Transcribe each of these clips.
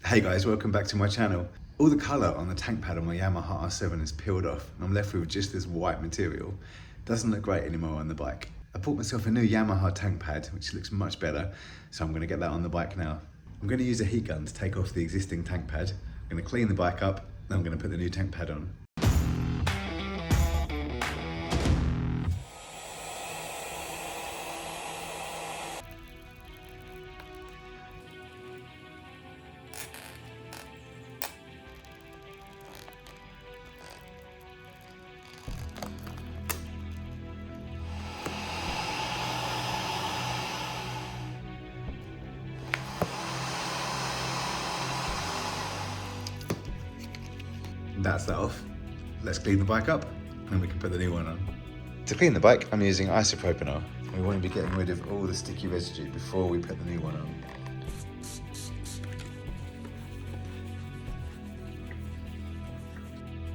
Hey guys, welcome back to my channel. All the colour on the tank pad on my Yamaha R7 is peeled off and I'm left with just this white material. Doesn't look great anymore on the bike. I bought myself a new Yamaha Tank Pad which looks much better, so I'm going to get that on the bike now. I'm going to use a heat gun to take off the existing tank pad. I'm going to clean the bike up, then I'm going to put the new tank pad on. That's that off. Let's clean the bike up and we can put the new one on. To clean the bike, I'm using isopropanol. We want to be getting rid of all the sticky residue before we put the new one on.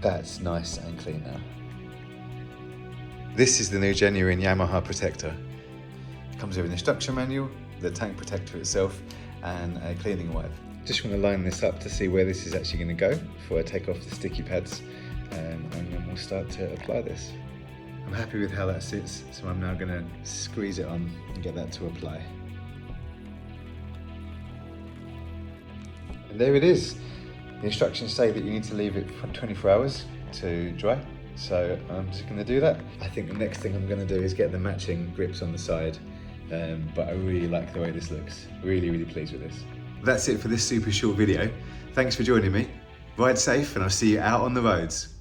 That's nice and clean now. This is the new Genuine Yamaha Protector. It comes with an instruction manual, the tank protector itself, and a cleaning wipe. Just want to line this up to see where this is actually going to go before I take off the sticky pads, and then we'll start to apply this. I'm happy with how that sits, so I'm now going to squeeze it on and get that to apply. And there it is. The instructions say that you need to leave it for 24 hours to dry, so I'm just going to do that. I think the next thing I'm going to do is get the matching grips on the side, but I really like the way this looks. Really pleased with this. That's it for this super short video. Thanks for joining me. Ride safe and I'll see you out on the roads.